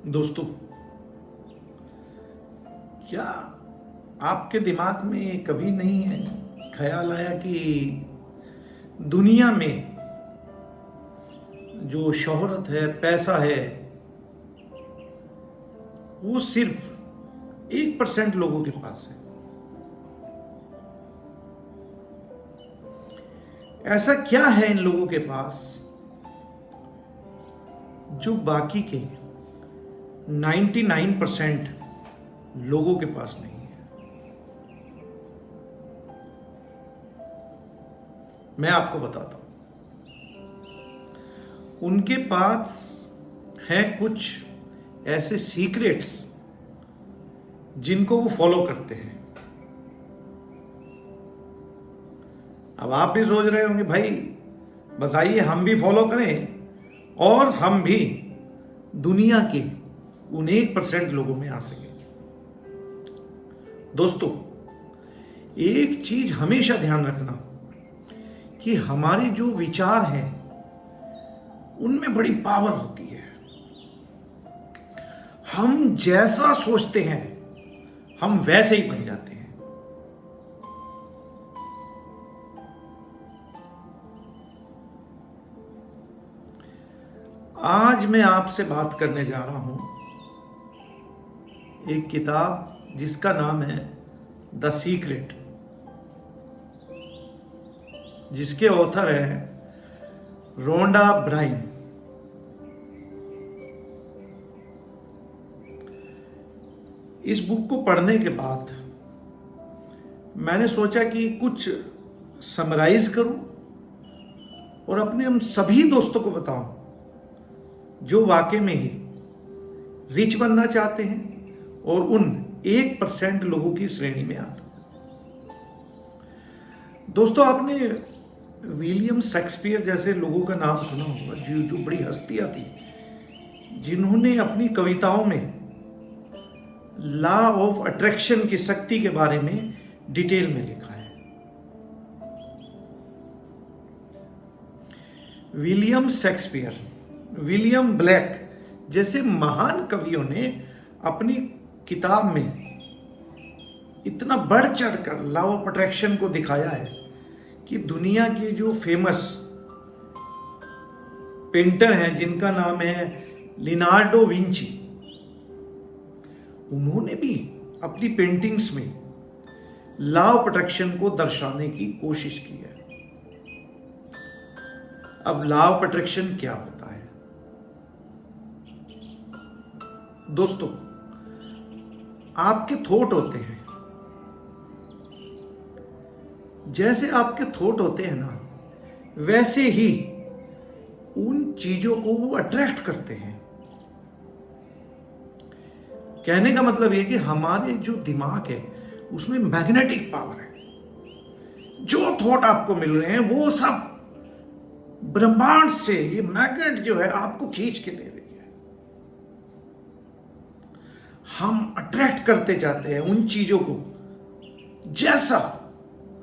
दोस्तों, क्या आपके दिमाग में कभी नहीं है ख्याल आया कि दुनिया में जो शोहरत है, पैसा है, वो सिर्फ 1% लोगों के पास है। ऐसा क्या है इन लोगों के पास जो बाकी के 99% लोगों के पास नहीं है? मैं आपको बताता हूं। उनके पास है कुछ ऐसे सीक्रेट्स जिनको वो फॉलो करते हैं। अब आप भी सोच रहे होंगे, भाई बताइए, हम भी फॉलो करें और हम भी दुनिया के उन 1% लोगों में आ सके। दोस्तों, एक चीज हमेशा ध्यान रखना कि हमारे जो विचार हैं उनमें बड़ी पावर होती है। हम जैसा सोचते हैं हम वैसे ही बन जाते हैं। आज मैं आपसे बात करने जा रहा हूं एक किताब जिसका नाम है द सीक्रेट, जिसके ऑथर है रोंडा ब्राइन। इस बुक को पढ़ने के बाद मैंने सोचा कि कुछ समराइज करूं और अपने हम सभी दोस्तों को बताऊं जो वाकई में ही रिच बनना चाहते हैं और उन 1% लोगों की श्रेणी में आते हैं। दोस्तों, आपने विलियम शेक्सपियर जैसे लोगों का नाम सुना होगा, जो बड़ी हस्तियां थी, जिन्होंने अपनी कविताओं में लॉ ऑफ अट्रैक्शन की शक्ति के बारे में डिटेल में लिखा है। विलियम शेक्सपियर, विलियम ब्लैक जैसे महान कवियों ने अपनी किताब में इतना बढ़ चढ़कर लॉ ऑफ अट्रैक्शन को दिखाया है कि दुनिया के जो फेमस पेंटर हैं, जिनका नाम है लिनार्डो विंची, उन्होंने भी अपनी पेंटिंग्स में लॉ ऑफ अट्रैक्शन को दर्शाने की कोशिश की है। अब लॉ ऑफ अट्रैक्शन क्या होता है? दोस्तों, आपके थॉट होते हैं, जैसे आपके थॉट होते हैं ना, वैसे ही उन चीजों को वो अट्रैक्ट करते हैं। कहने का मतलब ये कि हमारे जो दिमाग है उसमें मैग्नेटिक पावर है। जो थॉट आपको मिल रहे हैं वो सब ब्रह्मांड से ये मैग्नेट जो है आपको खींच के दे रही है। हम अट्रैक्ट करते जाते हैं उन चीजों को जैसा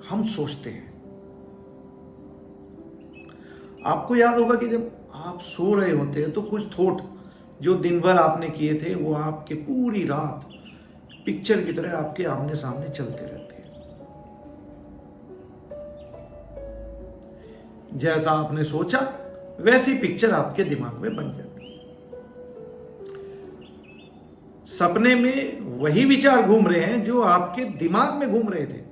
हम सोचते हैं। आपको याद होगा कि जब आप सो रहे होते हैं तो कुछ थॉट जो दिन भर आपने किए थे वो आपके पूरी रात पिक्चर की तरह आपके आमने सामने चलते रहते हैं। जैसा आपने सोचा वैसी पिक्चर आपके दिमाग में बन जाती है। सपने में वही विचार घूम रहे हैं जो आपके दिमाग में घूम रहे थे।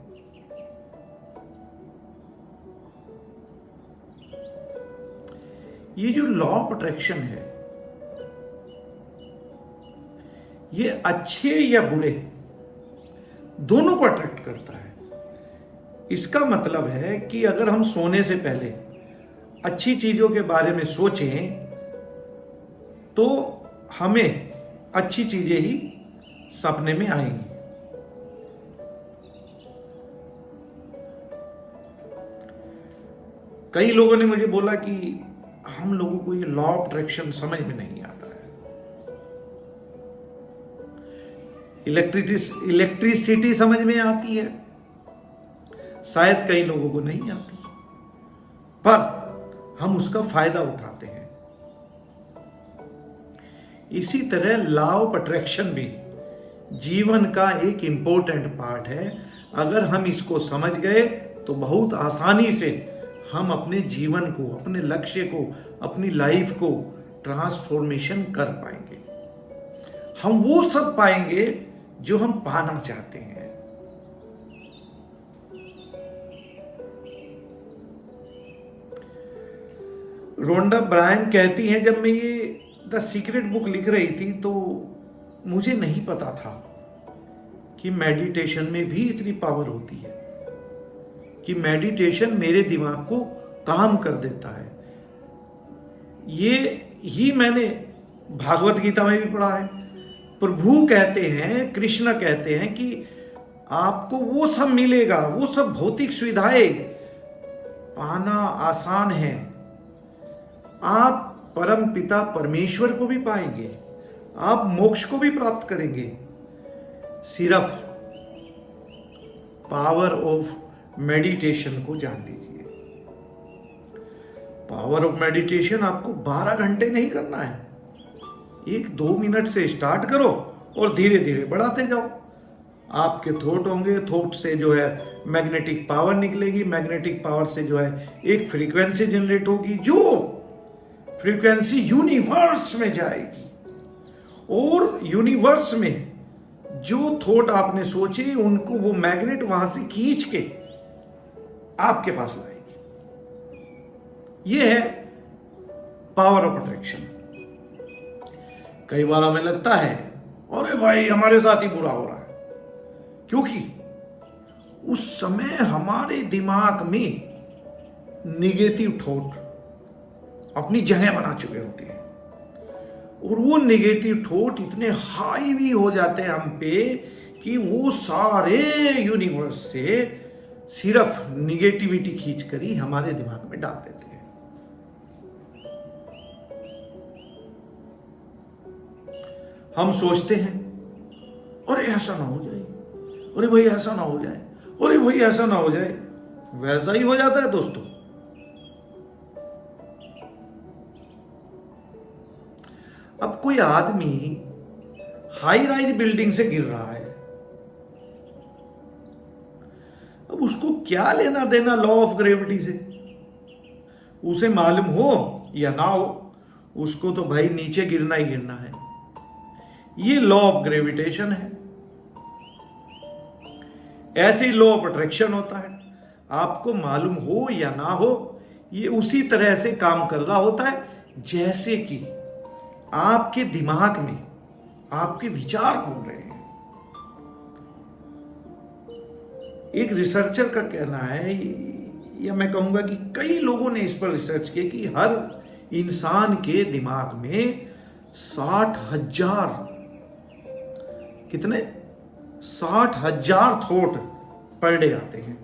ये जो लॉ ऑफ अट्रैक्शन है, ये अच्छे या बुरे दोनों को अट्रैक्ट करता है। इसका मतलब है कि अगर हम सोने से पहले अच्छी चीजों के बारे में सोचें तो हमें अच्छी चीजें ही सपने में आएंगी। कई लोगों ने मुझे बोला कि हम लोगों को ये लॉ ऑफ अट्रैक्शन समझ में नहीं आता है। इलेक्ट्रिसिटी समझ में आती है, शायद कई लोगों को नहीं आती, पर हम उसका फायदा उठाते हैं। इसी तरह लॉ ऑफ अट्रैक्शन भी जीवन का एक इम्पोर्टेंट पार्ट है। अगर हम इसको समझ गए तो बहुत आसानी से हम अपने जीवन को, अपने लक्ष्य को, अपनी लाइफ को ट्रांसफॉर्मेशन कर पाएंगे। हम वो सब पाएंगे जो हम पाना चाहते हैं। रोंडा ब्रायन कहती हैं, जब मैं ये द सीक्रेट बुक लिख रही थी तो मुझे नहीं पता था कि मेडिटेशन में भी इतनी पावर होती है, कि मेडिटेशन मेरे दिमाग को काम कर देता है। ये ही मैंने भागवत गीता में भी पढ़ा है। प्रभु कहते हैं, कृष्ण कहते हैं कि आपको वो सब मिलेगा, वो सब भौतिक सुविधाएं पाना आसान है। आप परम पिता परमेश्वर को भी पाएंगे, आप मोक्ष को भी प्राप्त करेंगे। सिर्फ पावर ऑफ मेडिटेशन को जान लीजिए। पावर ऑफ मेडिटेशन आपको 12 घंटे नहीं करना है, 1-2 मिनट से स्टार्ट करो और धीरे धीरे बढ़ाते जाओ। आपके थॉट होंगे, थॉट से जो है मैग्नेटिक पावर निकलेगी, मैग्नेटिक पावर से जो है एक फ्रीक्वेंसी जनरेट होगी, जो फ्रीक्वेंसी यूनिवर्स में जाएगी और यूनिवर्स में जो थॉट आपने सोचे उनको वो मैग्नेट वहां से खींच के आपके पास लाएगी। ये है पावर ऑफ अट्रैक्शन। कई बार हमें लगता है अरे भाई हमारे साथ ही बुरा हो रहा है, क्योंकि उस समय हमारे दिमाग में निगेटिव थॉट अपनी जगह बना चुके होते हैं और वो नेगेटिव थॉट इतने हाई भी हो जाते हैं हम पे कि वो सारे यूनिवर्स से सिर्फ निगेटिविटी खींच कर ही हमारे दिमाग में डाल देते हैं। हम सोचते हैं अरे ऐसा ना हो जाए, अरे भाई ऐसा ना हो जाए, अरे भाई ऐसा ना हो जाए, वैसा ही हो जाता है दोस्तों। अब कोई आदमी हाई राइज बिल्डिंग से गिर रहा है, अब उसको क्या लेना देना लॉ ऑफ ग्रेविटी से? उसे मालूम हो या ना हो, उसको तो भाई नीचे गिरना ही गिरना है। ये लॉ ऑफ ग्रेविटेशन है। ऐसे ही लॉ ऑफ अट्रैक्शन होता है। आपको मालूम हो या ना हो, ये उसी तरह से काम कर रहा होता है जैसे कि आपके दिमाग में आपके विचार घूम रहे हैं। एक रिसर्चर का कहना है, या मैं कहूंगा कि कई लोगों ने इस पर रिसर्च किया, कि हर इंसान के दिमाग में 60,000 कितने 60,000 थॉट पर डे आते हैं।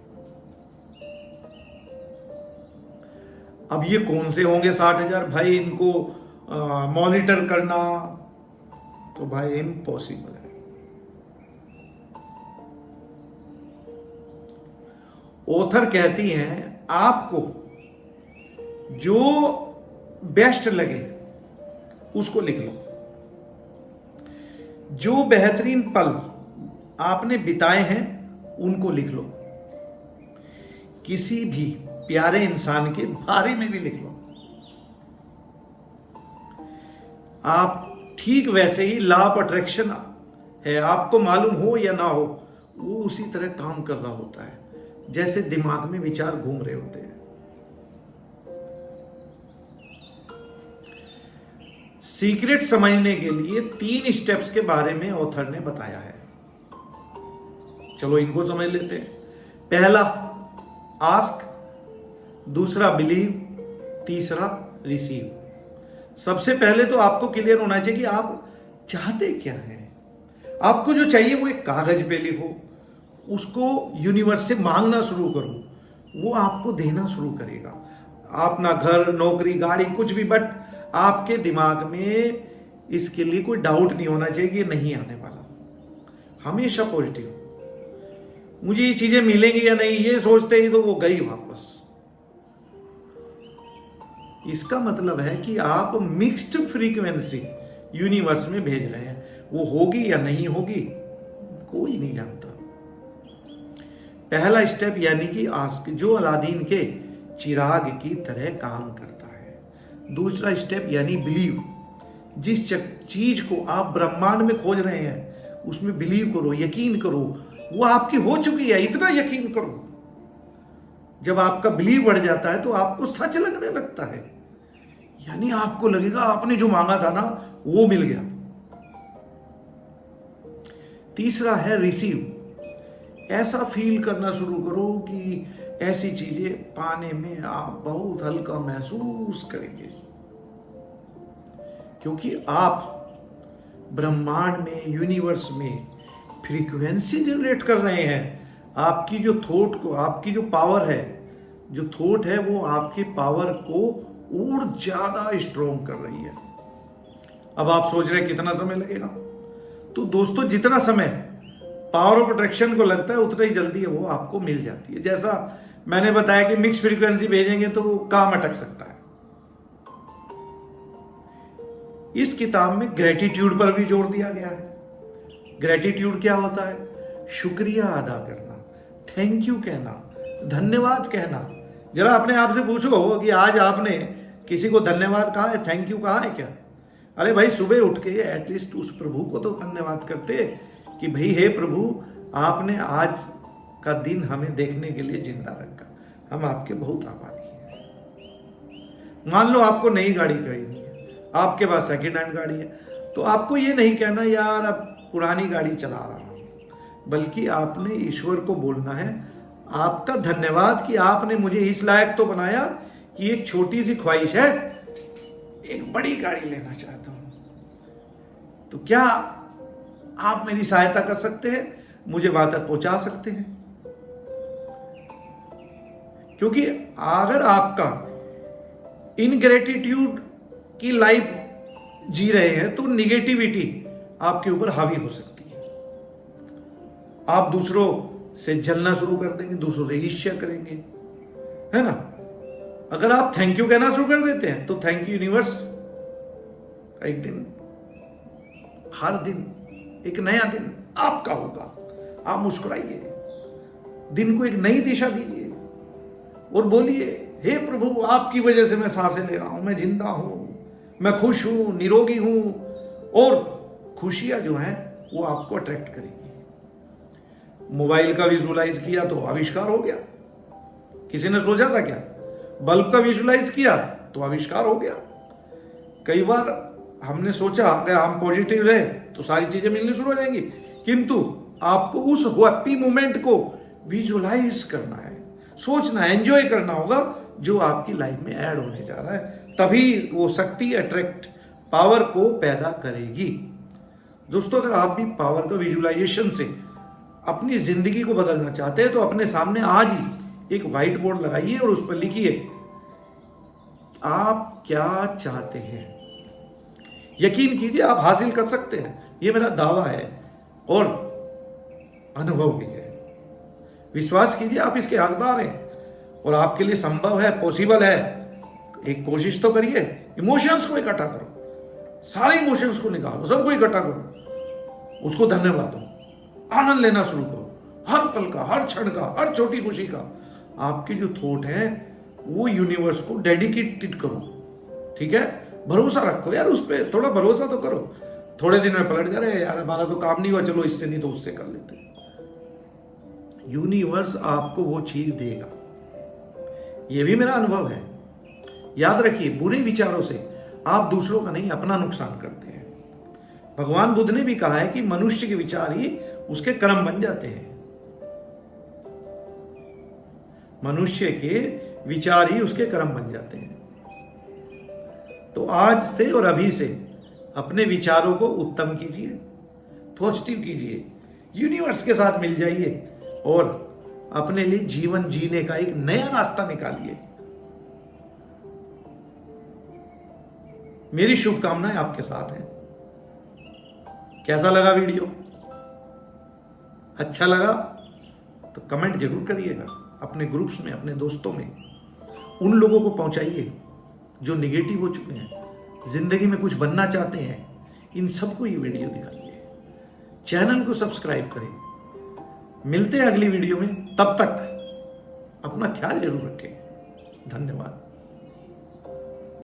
अब ये कौन से होंगे 60,000? भाई इनको मॉनिटर करना तो भाई इम्पॉसिबल है। ऑथर कहती हैं आपको जो बेस्ट लगे उसको लिख लो। जो बेहतरीन पल आपने बिताए हैं उनको लिख लो। किसी भी प्यारे इंसान के बारे में भी लिख लो। आप ठीक वैसे ही लॉ ऑफ अट्रैक्शन है, आपको मालूम हो या ना हो, वो उसी तरह काम कर रहा होता है जैसे दिमाग में विचार घूम रहे होते हैं। सीक्रेट समझने के लिए 3 स्टेप्स के बारे में ऑथर ने बताया है। चलो इनको समझ लेते हैं। पहला आस्क, दूसरा बिलीव, तीसरा रिसीव। सबसे पहले तो आपको क्लियर होना चाहिए कि आप चाहते क्या हैं। आपको जो चाहिए वो एक कागज पे लिखो, उसको यूनिवर्स से मांगना शुरू करो, वो आपको देना शुरू करेगा। आप ना घर, नौकरी, गाड़ी कुछ भी, बट आपके दिमाग में इसके लिए कोई डाउट नहीं होना चाहिए कि ये नहीं आने वाला। हमेशा पॉजिटिव, मुझे ये चीजें मिलेंगी या नहीं ये सोचते ही तो वो गई वापस। इसका मतलब है कि आप मिक्स्ड फ्रीक्वेंसी यूनिवर्स में भेज रहे हैं। वो होगी या नहीं होगी कोई नहीं जानता। पहला स्टेप यानी कि आस्क, जो अलादीन के चिराग की तरह काम करता है। दूसरा स्टेप यानी बिलीव, जिस चीज को आप ब्रह्मांड में खोज रहे हैं उसमें बिलीव करो, यकीन करो, वो आपकी हो चुकी है, इतना यकीन करो। जब आपका बिलीव बढ़ जाता है तो आपको सच लगने लगता है, यानी आपको लगेगा आपने जो मांगा था ना वो मिल गया। तीसरा है रिसीव, ऐसा फील करना शुरू करो कि ऐसी चीजें पाने में आप बहुत हल्का महसूस करेंगे, क्योंकि आप ब्रह्मांड में, यूनिवर्स में फ्रीक्वेंसी जनरेट कर रहे हैं। आपकी जो थॉट को, आपकी जो पावर है, जो थॉट है वो आपकी पावर को और ज्यादा स्ट्रॉन्ग कर रही है। अब आप सोच रहे हैं कितना समय लगेगा, तो दोस्तों जितना समय पावर ऑफ अट्रैक्शन को लगता है उतना ही जल्दी है वो आपको मिल जाती है। जैसा मैंने बताया कि मिक्स फ्रीक्वेंसी भेजेंगे तो काम अटक सकता है। इस किताब में ग्रेटिट्यूड पर भी जोर दिया गया है। ग्रेटिट्यूड क्या होता है? शुक्रिया अदा करना, थैंक यू कहना, धन्यवाद कहना। जरा अपने आप से पूछो कि आज आपने किसी को धन्यवाद कहा है, थैंक यू कहा है क्या? अरे भाई, सुबह उठ के एटलीस्ट उस प्रभु को तो धन्यवाद करते कि भाई हे प्रभु, आपने आज का दिन हमें देखने के लिए जिंदा रखा, हम आपके बहुत आभारी हैं। मान लो आपको नई गाड़ी खरीदनी है, आपके पास सेकेंड हैंड गाड़ी है, तो आपको ये नहीं कहना यार अब पुरानी गाड़ी चला रहा हूं, बल्कि आपने ईश्वर को बोलना है आपका धन्यवाद कि आपने मुझे इस लायक तो बनाया कि एक छोटी सी ख्वाहिश है, एक बड़ी गाड़ी लेना चाहता हूं, तो क्या आप मेरी सहायता कर सकते हैं, मुझे वहां तक पहुंचा सकते हैं? क्योंकि अगर आपका इनग्रेटिट्यूड की लाइफ जी रहे हैं तो निगेटिविटी आपके ऊपर हावी हो सकती है। आप दूसरों से जलना शुरू कर देंगे, दूसरों से ईर्ष्या करेंगे, है ना? अगर आप थैंक यू कहना शुरू कर देते हैं तो थैंक यू यूनिवर्स एक दिन, हर दिन एक नया दिन आपका होगा। आप मुस्कुराइए, दिन को एक नई दिशा दीजिए और बोलिए हे प्रभु, आपकी वजह से मैं सांसें ले रहा हूं, मैं जिंदा हूं, मैं खुश हूं, निरोगी हूं। और खुशियां जो हैं वो आपको अट्रैक्ट करेगी। मोबाइल का विजुलाइज किया तो आविष्कार हो गया। किसी ने सोचा था क्या? बल्ब का विजुलाइज किया तो आविष्कार हो गया। कई बार हमने सोचा अगर हम पॉजिटिव रहे तो सारी चीजें मिलनी शुरू हो जाएंगी, किंतु आपको उस हैप्पी मोमेंट को विजुलाइज करना है, सोचना है, एंजॉय करना होगा जो आपकी लाइफ में ऐड होने जा रहा है, तभी वो शक्ति अट्रैक्ट पावर को पैदा करेगी। दोस्तों, अगर आप भी पावर का विजुलाइजेशन से अपनी जिंदगी को बदलना चाहते हैं तो अपने सामने आज ही एक व्हाइट बोर्ड लगाइए और उस पर लिखिए आप क्या चाहते हैं। यकीन कीजिए आप हासिल कर सकते हैं, ये मेरा दावा है और अनुभव भी है। विश्वास कीजिए आप इसके हकदार हैं और आपके लिए संभव है, पॉसिबल है। एक कोशिश तो करिए, इमोशंस को इकट्ठा करो, सारे इमोशंस को निकालो, सबको इकट्ठा करो, उसको धन्यवाद दो, आनंद लेना शुरू करो, हर पल का, हर क्षण का, हर छोटी खुशी का। आपकी जो थॉट है वो यूनिवर्स को डेडिकेटेड करो, ठीक है? भरोसा रखो यार, उस पर थोड़ा भरोसा तो करो। थोड़े दिन में पलट जा रहे यार, हमारा तो काम नहीं हुआ, चलो इससे नहीं तो उससे कर लेते। यूनिवर्स आपको वो चीज देगा, ये भी मेरा अनुभव है। याद रखिए, बुरे विचारों से आप दूसरों का नहीं अपना नुकसान करते हैं। भगवान बुद्ध ने भी कहा है कि मनुष्य के विचार ही उसके कर्म बन जाते हैं। मनुष्य के विचार ही उसके कर्म बन जाते हैं। तो आज से और अभी से अपने विचारों को उत्तम कीजिए, पॉजिटिव कीजिए, यूनिवर्स के साथ मिल जाइए और अपने लिए जीवन जीने का एक नया रास्ता निकालिए। मेरी शुभकामनाएं आपके साथ हैं। कैसा लगा वीडियो? अच्छा लगा तो कमेंट जरूर करिएगा, अपने ग्रुप्स में, अपने दोस्तों में उन लोगों को पहुंचाइए जो निगेटिव हो चुके हैं, जिंदगी में कुछ बनना चाहते हैं, इन सबको ये वीडियो दिखाइए, चैनल को सब्सक्राइब करें। मिलते हैं अगली वीडियो में, तब तक अपना ख्याल जरूर रखें। धन्यवाद।